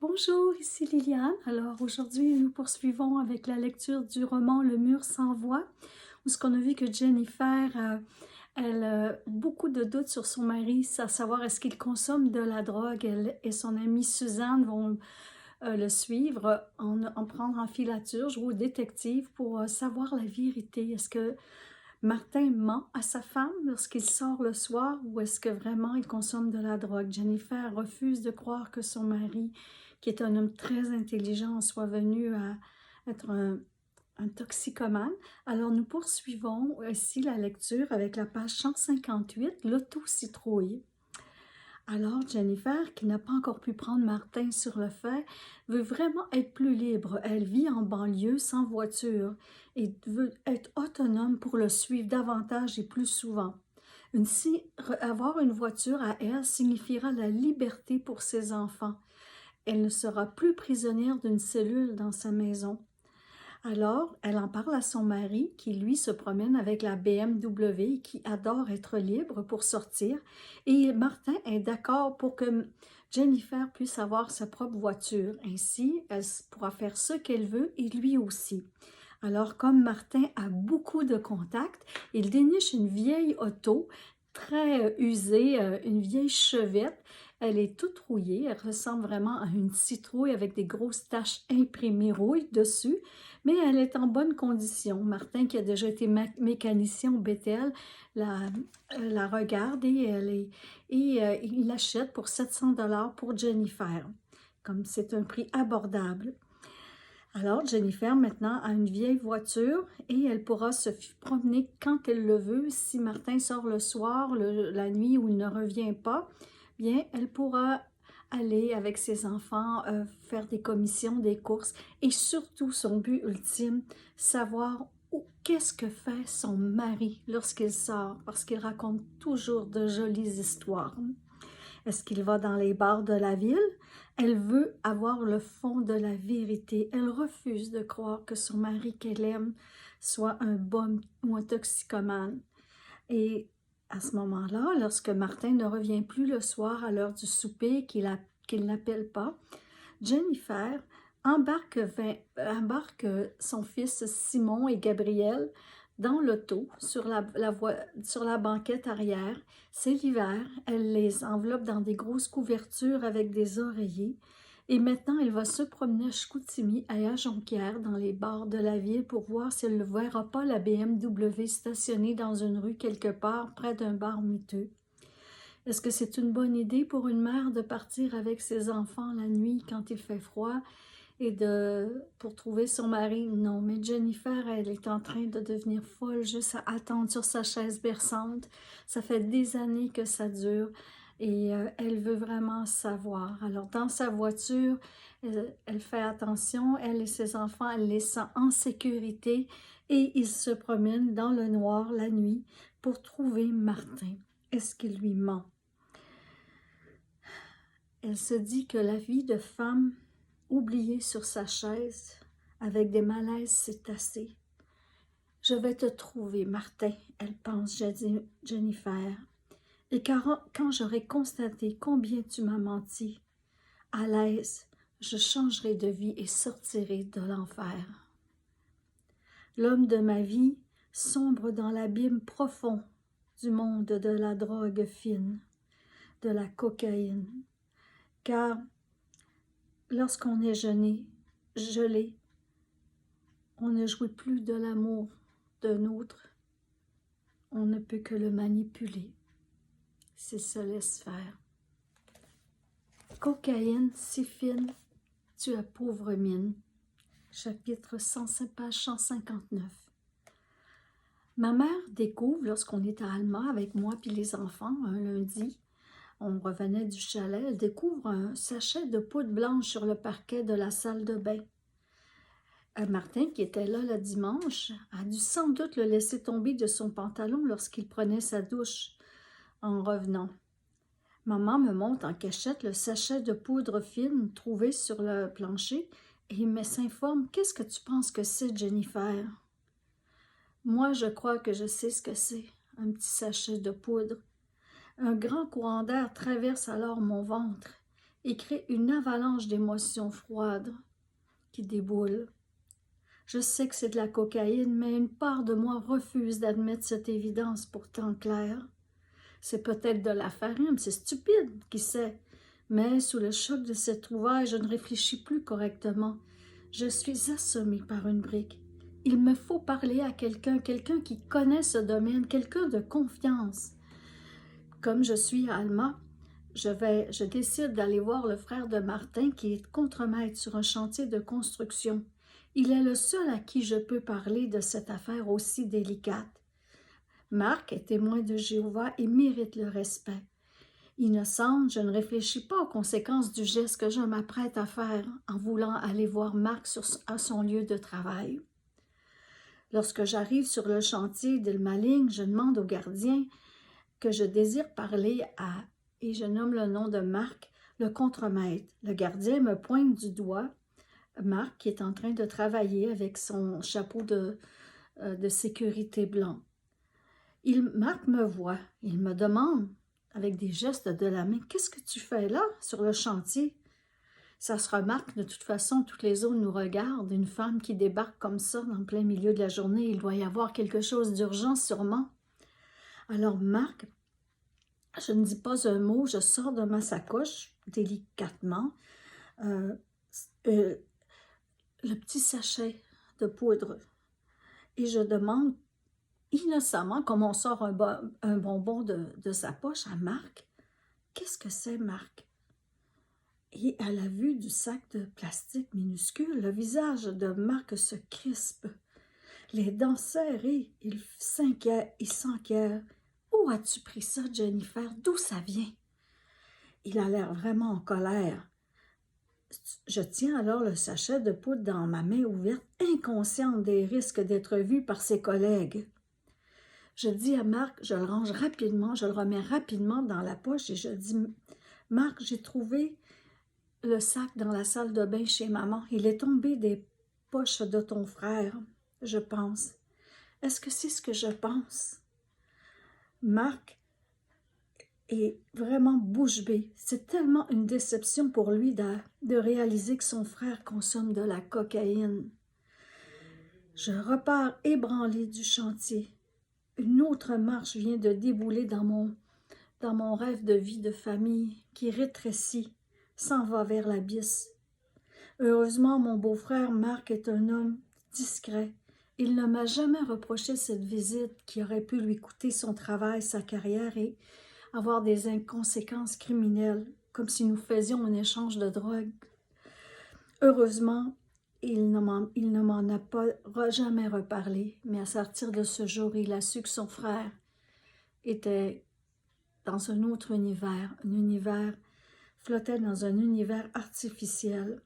Bonjour, ici Liliane. Alors aujourd'hui, nous poursuivons avec la lecture du roman Le mur sans voix, où ce qu'on a vu que Jennifer, elle a beaucoup de doutes sur son mari, à savoir est-ce qu'il consomme de la drogue. Elle et son amie Suzanne vont le suivre, en prendre en filature, jouer au détective pour savoir la vérité. Est-ce que Martin ment à sa femme lorsqu'il sort le soir ou est-ce que vraiment il consomme de la drogue? Jennifer refuse de croire que son mari, qui est un homme très intelligent, soit venu à être un toxicomane. Alors nous poursuivons ici la lecture avec la page 158, l'autocitrouille. Alors Jennifer, qui n'a pas encore pu prendre Martin sur le fait, veut vraiment être plus libre. Elle vit en banlieue sans voiture et veut être autonome pour le suivre davantage et plus souvent. Avoir une voiture à elle signifiera la liberté pour ses enfants. Elle ne sera plus prisonnière d'une cellule dans sa maison. Alors, elle en parle à son mari qui, lui, se promène avec la BMW et qui adore être libre pour sortir. Et Martin est d'accord pour que Jennifer puisse avoir sa propre voiture. Ainsi, elle pourra faire ce qu'elle veut et lui aussi. Alors, comme Martin a beaucoup de contacts, il déniche une vieille auto très usée, une vieille chevette. Elle est toute rouillée, elle ressemble vraiment à une citrouille avec des grosses taches imprimées rouille dessus, mais elle est en bonne condition. Martin, qui a déjà été mécanicien au Bethel, la regarde et il l'achète pour 700 $ pour Jennifer, comme c'est un prix abordable. Alors, Jennifer, maintenant, a une vieille voiture et elle pourra se promener quand elle le veut. Si Martin sort le soir, la nuit où il ne revient pas, bien, elle pourra aller avec ses enfants, faire des commissions, des courses et surtout, son but ultime, savoir qu'est-ce que fait son mari lorsqu'il sort, parce qu'il raconte toujours de jolies histoires. Est-ce qu'il va dans les bars de la ville? Elle veut avoir le fond de la vérité. Elle refuse de croire que son mari qu'elle aime soit un bum ou un toxicomane. Et à ce moment-là, lorsque Martin ne revient plus le soir à l'heure du souper, qu'il n'appelle pas, Jennifer embarque son fils Simon et Gabriel dans l'auto, sur la banquette arrière. C'est l'hiver, elle les enveloppe dans des grosses couvertures avec des oreillers. Et maintenant, elle va se promener à Chicoutimi et à Jonquière, dans les bars de la ville, pour voir si elle ne verra pas la BMW stationnée dans une rue quelque part, près d'un bar miteux. Est-ce que c'est une bonne idée pour une mère de partir avec ses enfants la nuit quand il fait froid et pour trouver son mari? Non, mais Jennifer, elle est en train de devenir folle juste à attendre sur sa chaise berçante. Ça fait des années que ça dure et elle veut vraiment savoir. Alors, dans sa voiture, elle fait attention, elle et ses enfants, elle les sent en sécurité et ils se promènent dans le noir la nuit pour trouver Martin. Est-ce qu'il lui ment? Elle se dit que la vie de femme oubliée sur sa chaise, avec des malaises, c'est assez. Je vais te trouver, Martin, elle pense, Jennifer. Et quand j'aurai constaté combien tu m'as menti, à l'aise, je changerai de vie et sortirai de l'enfer. L'homme de ma vie sombre dans l'abîme profond du monde de la drogue fine, de la cocaïne. Car lorsqu'on est gelé, on ne jouit plus de l'amour d'un autre. On ne peut que le manipuler s'il se laisse faire. Cocaïne si fine, tu as pauvre mine. Chapitre 105, page 159. Ma mère découvre, lorsqu'on est à Alma avec moi puis les enfants, un lundi, on revenait du chalet, elle découvre un sachet de poudre blanche sur le parquet de la salle de bain. Martin, qui était là le dimanche, a dû sans doute le laisser tomber de son pantalon lorsqu'il prenait sa douche en revenant. Maman me montre en cachette le sachet de poudre fine trouvé sur le plancher et s'informe. « Qu'est-ce que tu penses que c'est, Jennifer? » Moi, je crois que je sais ce que c'est, un petit sachet de poudre. Un grand courant d'air traverse alors mon ventre et crée une avalanche d'émotions froides qui déboulent. Je sais que c'est de la cocaïne, mais une part de moi refuse d'admettre cette évidence pourtant claire. C'est peut-être de la farine, c'est stupide, qui sait. Mais sous le choc de cette trouvaille, je ne réfléchis plus correctement. Je suis assommée par une brique. Il me faut parler à quelqu'un qui connaît ce domaine, quelqu'un de confiance. Comme je suis à Alma, je décide d'aller voir le frère de Martin qui est contremaître sur un chantier de construction. Il est le seul à qui je peux parler de cette affaire aussi délicate. Marc est témoin de Jéhovah et mérite le respect. Innocente, je ne réfléchis pas aux conséquences du geste que je m'apprête à faire en voulant aller voir Marc à son lieu de travail. Lorsque j'arrive sur le chantier d'Ilmaling, je demande au gardien que je désire parler à, et je nomme le nom de Marc, le contremaître. Le gardien me pointe du doigt Marc qui est en train de travailler avec son chapeau de sécurité blanc. Marc me voit, il me demande avec des gestes de la main, « Qu'est-ce que tu fais là, sur le chantier? » Ça se remarque, de toute façon, toutes les autres nous regardent. Une femme qui débarque comme ça, dans le plein milieu de la journée, il doit y avoir quelque chose d'urgent sûrement. Alors Marc, je ne dis pas un mot, je sors de ma sacoche, délicatement, le petit sachet de poudre. Et je demande innocemment, comme on sort un bonbon de sa poche à Marc, « Qu'est-ce que c'est, Marc? » Et à la vue du sac de plastique minuscule, le visage de Marc se crispe. Les dents serrées, il s'enquiert. « Où as-tu pris ça, Jennifer? D'où ça vient? » Il a l'air vraiment en colère. Je tiens alors le sachet de poudre dans ma main ouverte, inconsciente des risques d'être vue par ses collègues. Je dis à Marc, je le range rapidement, je le remets rapidement dans la poche et je dis, « Marc, j'ai trouvé le sac dans la salle de bain chez maman. Il est tombé des poches de ton frère, je pense. Est-ce que c'est ce que je pense? » Marc est vraiment bouche bée. C'est tellement une déception pour lui de réaliser que son frère consomme de la cocaïne. Je repars ébranlée du chantier. Une autre marche vient de débouler dans mon rêve de vie de famille qui rétrécit, s'en va vers l'abysse. Heureusement, mon beau-frère Marc est un homme discret. Il ne m'a jamais reproché cette visite qui aurait pu lui coûter son travail, sa carrière et avoir des inconséquences criminelles, comme si nous faisions un échange de drogue. Heureusement, il ne m'en a pas jamais reparlé, mais à partir de ce jour, il a su que son frère était dans un autre univers, flottait dans un univers artificiel.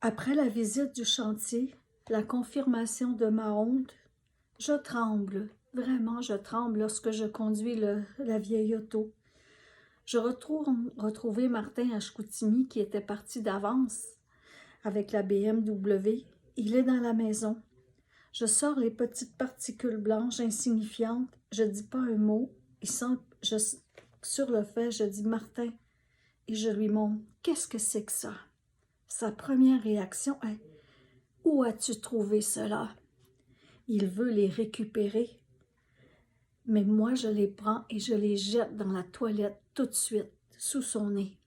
Après la visite du chantier, la confirmation de ma honte, je tremble, vraiment je tremble lorsque je conduis la vieille auto. Je retrouver Martin à Chicoutimi qui était parti d'avance avec la BMW. Il est dans la maison. Je sors les petites particules blanches insignifiantes. Je ne dis pas un mot. Sur le fait, je dis « Martin » et je lui montre « Qu'est-ce que c'est que ça? » Sa première réaction est « Où as-tu trouvé cela? » Il veut les récupérer. Mais moi, je les prends et je les jette dans la toilette tout de suite, sous son nez.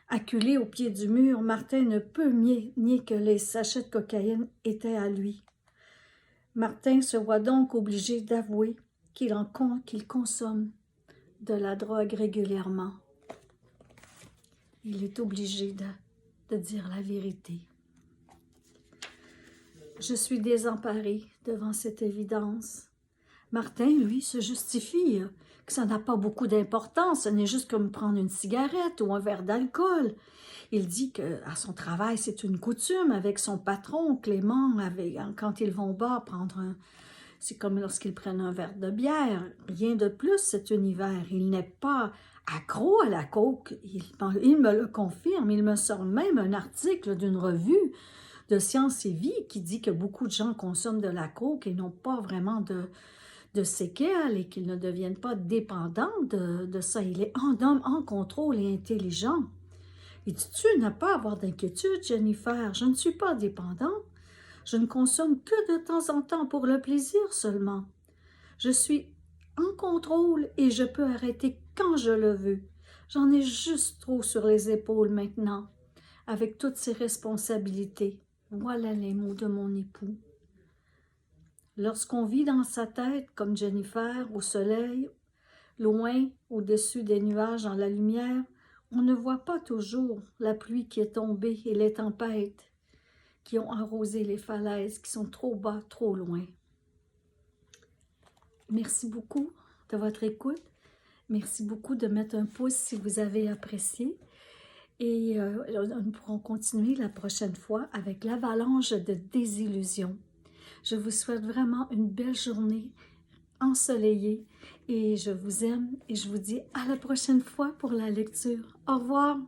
Acculé au pied du mur, Martin ne peut nier que les sachets de cocaïne étaient à lui. Martin se voit donc obligé d'avouer qu'il consomme de la drogue régulièrement. Il est obligé de dire la vérité. Je suis désemparée devant cette évidence. Martin, lui, se justifie que ça n'a pas beaucoup d'importance, ce n'est juste comme prendre une cigarette ou un verre d'alcool. Il dit qu'à son travail, c'est une coutume avec son patron, Clément, quand ils vont au bar c'est comme lorsqu'ils prennent un verre de bière. Rien de plus, cet univers. Il n'est pas accro à la coke. Il me le confirme. Il me sort même un article d'une revue de Science et Vie qui dit que beaucoup de gens consomment de la coke et n'ont pas vraiment de de séquelles et qu'il ne devienne pas dépendant de ça. Il est un homme en contrôle et intelligent. Il dit, tu n'as pas à avoir d'inquiétude, Jennifer, je ne suis pas dépendant. Je ne consomme que de temps en temps pour le plaisir seulement. Je suis en contrôle et je peux arrêter quand je le veux. J'en ai juste trop sur les épaules maintenant, avec toutes ces responsabilités. Voilà les mots de mon époux. Lorsqu'on vit dans sa tête, comme Jennifer, au soleil, loin, au-dessus des nuages dans la lumière, on ne voit pas toujours la pluie qui est tombée et les tempêtes qui ont arrosé les falaises, qui sont trop bas, trop loin. Merci beaucoup de votre écoute. Merci beaucoup de mettre un pouce si vous avez apprécié. Et nous pourrons continuer la prochaine fois avec l'avalanche de désillusions. Je vous souhaite vraiment une belle journée ensoleillée et je vous aime et je vous dis à la prochaine fois pour la lecture. Au revoir!